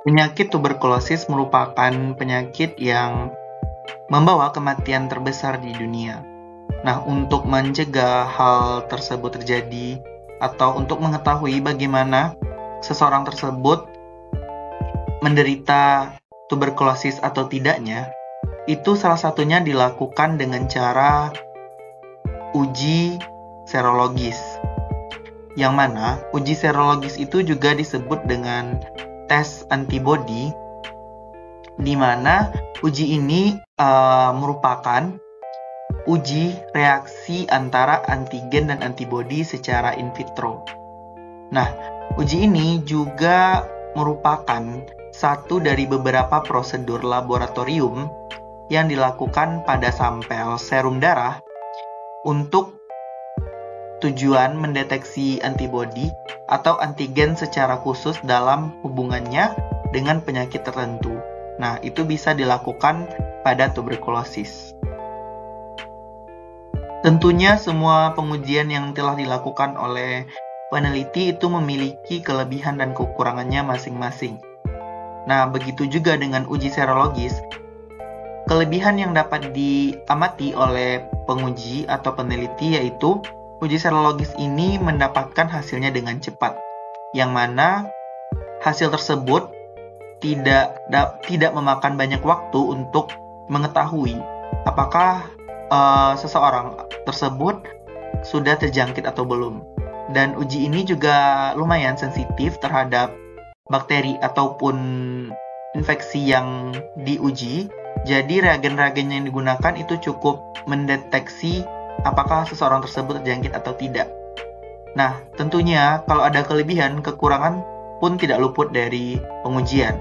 Penyakit tuberkulosis merupakan penyakit yang membawa kematian terbesar di dunia. Nah, untuk mencegah hal tersebut terjadi atau untuk mengetahui bagaimana seseorang tersebut menderita tuberkulosis atau tidaknya, itu salah satunya dilakukan dengan cara uji serologis. Yang mana uji serologis itu juga disebut dengan tes antibodi, di mana uji ini merupakan uji reaksi antara antigen dan antibodi secara in vitro. Nah, uji ini juga merupakan satu dari beberapa prosedur laboratorium yang dilakukan pada sampel serum darah untuk tujuan mendeteksi antibodi atau antigen secara khusus dalam hubungannya dengan penyakit tertentu. Nah, itu bisa dilakukan pada tuberkulosis. Tentunya semua pengujian yang telah dilakukan oleh peneliti itu memiliki kelebihan dan kekurangannya masing-masing. Nah, begitu juga dengan uji serologis. Kelebihan yang dapat diamati oleh penguji atau peneliti yaitu uji serologis ini mendapatkan hasilnya dengan cepat, yang mana hasil tersebut tidak memakan banyak waktu untuk mengetahui apakah seseorang tersebut sudah terjangkit atau belum. Dan uji ini juga lumayan sensitif terhadap bakteri ataupun infeksi yang diuji. Jadi reagen-reagen yang digunakan itu cukup mendeteksi apakah seseorang tersebut terjangkit atau tidak. Nah, tentunya kalau ada kelebihan, kekurangan pun tidak luput dari pengujian.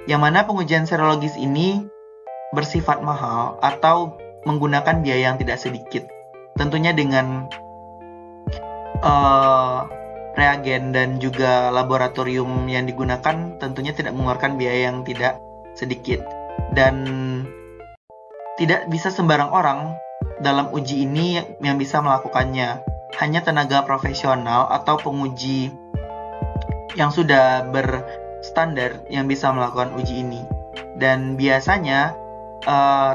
Yang mana pengujian serologis ini bersifat mahal atau menggunakan biaya yang tidak sedikit. Tentunya dengan reagen dan juga laboratorium yang digunakan tentunya tidak mengeluarkan biaya yang tidak sedikit. Dan tidak bisa sembarang orang dalam uji ini yang bisa melakukannya. Hanya tenaga profesional atau penguji yang sudah berstandar yang bisa melakukan uji ini. Dan biasanya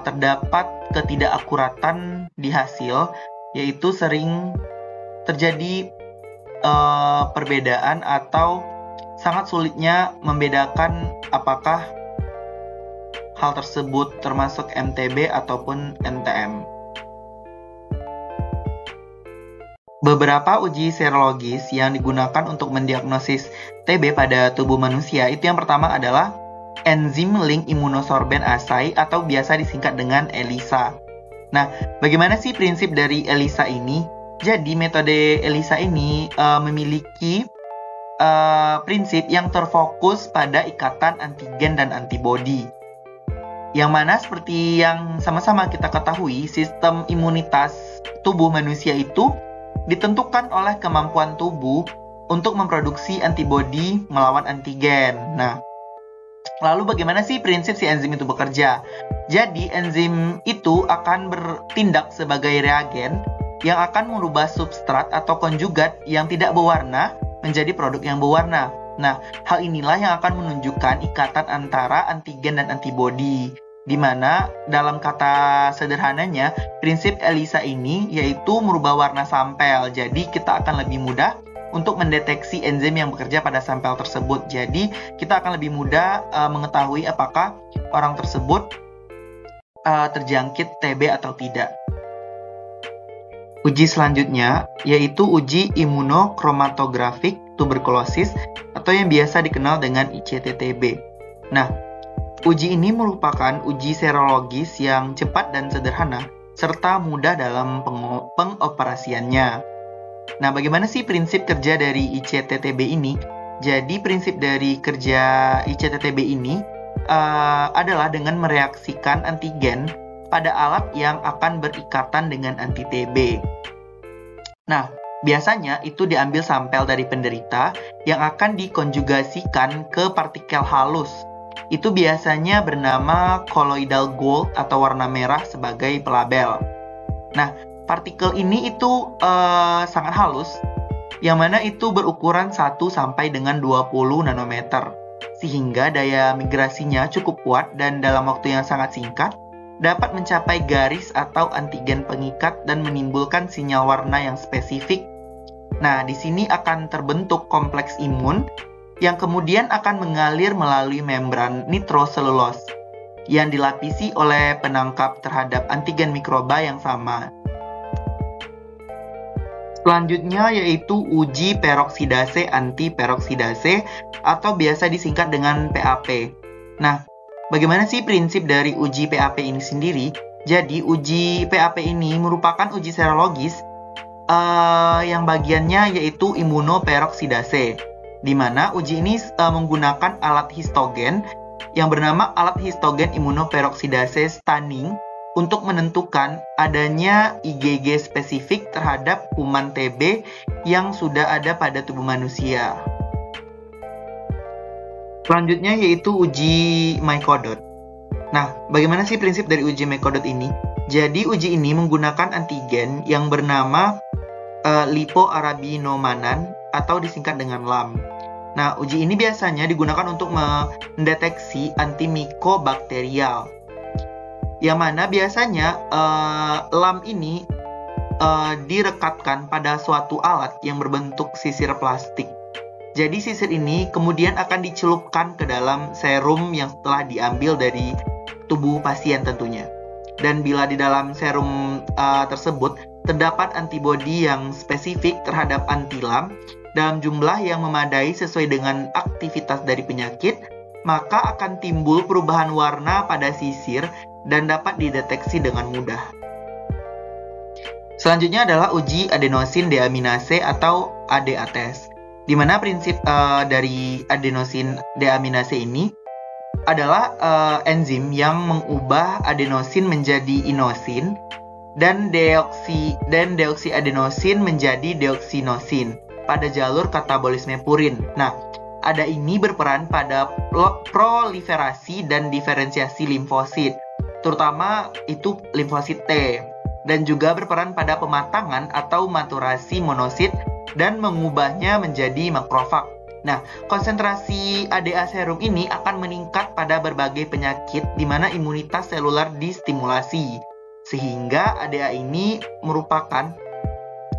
terdapat ketidakakuratan di hasil, yaitu sering terjadi perbedaan atau sangat sulitnya membedakan apakah hal tersebut termasuk MTB ataupun NTM. Beberapa uji serologis yang digunakan untuk mendiagnosis TB pada tubuh manusia itu yang pertama adalah enzim link immunosorbent assay atau biasa disingkat dengan ELISA. Nah, bagaimana sih prinsip dari ELISA ini? Jadi metode ELISA ini memiliki prinsip yang terfokus pada ikatan antigen dan antibodi. Yang mana seperti yang sama-sama kita ketahui, sistem imunitas tubuh manusia itu ditentukan oleh kemampuan tubuh untuk memproduksi antibodi melawan antigen. Nah, lalu bagaimana sih prinsip si enzim itu bekerja? Jadi, enzim itu akan bertindak sebagai reagen yang akan merubah substrat atau konjugat yang tidak berwarna menjadi produk yang berwarna. Nah, hal inilah yang akan menunjukkan ikatan antara antigen dan antibodi, di mana dalam kata sederhananya, prinsip ELISA ini yaitu merubah warna sampel. Jadi, kita akan lebih mudah untuk mendeteksi enzim yang bekerja pada sampel tersebut. Jadi, kita akan lebih mudah mengetahui apakah orang tersebut terjangkit TB atau tidak. Uji selanjutnya yaitu uji imunokromatografik tuberkulosis atau yang biasa dikenal dengan ICT-TB. Nah, uji ini merupakan uji serologis yang cepat dan sederhana serta mudah dalam pengoperasiannya. Nah, bagaimana sih prinsip kerja dari ICT-TB ini? Jadi, prinsip dari kerja ICT-TB ini adalah dengan mereaksikan antigen pada alat yang akan berikatan dengan anti-TB. Nah, biasanya itu diambil sampel dari penderita yang akan dikonjugasikan ke partikel halus. Itu biasanya bernama colloidal gold atau warna merah sebagai pelabel. Nah, partikel ini itu sangat halus, yang mana itu berukuran 1 sampai dengan 20 nanometer. sehingga daya migrasinya cukup kuat dan dalam waktu yang sangat singkat dapat mencapai garis atau antigen pengikat dan menimbulkan sinyal warna yang spesifik. Nah, di sini akan terbentuk kompleks imun yang kemudian akan mengalir melalui membran nitroselulos yang dilapisi oleh penangkap terhadap antigen mikroba yang sama. Selanjutnya yaitu uji peroksidase antiperoksidase atau biasa disingkat dengan PAP. Nah, bagaimana sih prinsip dari uji PAP ini sendiri? Jadi, uji PAP ini merupakan uji serologis yang bagiannya yaitu imunoperoksidase, di mana uji ini menggunakan alat histogen yang bernama alat histogen imunoperoksidase stunning untuk menentukan adanya IgG spesifik terhadap kuman TB yang sudah ada pada tubuh manusia. Selanjutnya yaitu uji Mycodot. Nah, bagaimana sih prinsip dari uji Mycodot ini? Jadi uji ini menggunakan antigen yang bernama lipoarabinomanan atau disingkat dengan LAM. Nah, uji ini biasanya digunakan untuk mendeteksi antimikobakterial, yang mana biasanya LAM ini direkatkan pada suatu alat yang berbentuk sisir plastik. Jadi sisir ini kemudian akan dicelupkan ke dalam serum yang telah diambil dari tubuh pasien tentunya. Dan bila di dalam serum tersebut terdapat antibodi yang spesifik terhadap anti-LAM dalam jumlah yang memadai sesuai dengan aktivitas dari penyakit, maka akan timbul perubahan warna pada sisir dan dapat dideteksi dengan mudah. Selanjutnya adalah uji adenosin deaminase atau ADA test, di mana prinsip dari adenosin deaminase ini adalah enzim yang mengubah adenosin menjadi inosin dan deoksiadenosin menjadi deoksinosin pada jalur katabolisme purin. Nah, ADA ini berperan pada proliferasi dan diferensiasi limfosit, terutama itu limfosit T, dan juga berperan pada pematangan atau maturasi monosit dan mengubahnya menjadi makrofag. Nah, konsentrasi ADA serum ini akan meningkat pada berbagai penyakit di mana imunitas seluler distimulasi, sehingga ADA ini merupakan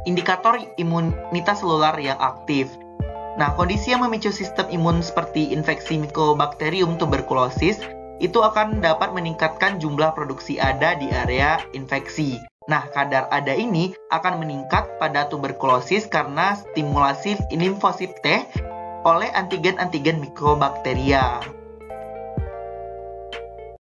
indikator imunitas seluler yang aktif. Nah, kondisi yang memicu sistem imun seperti infeksi Mycobacterium tuberculosis itu akan dapat meningkatkan jumlah produksi ADA di area infeksi. Nah, kadar ADA ini akan meningkat pada tuberkulosis karena stimulasi limfosit T oleh antigen-antigen mikobakteria.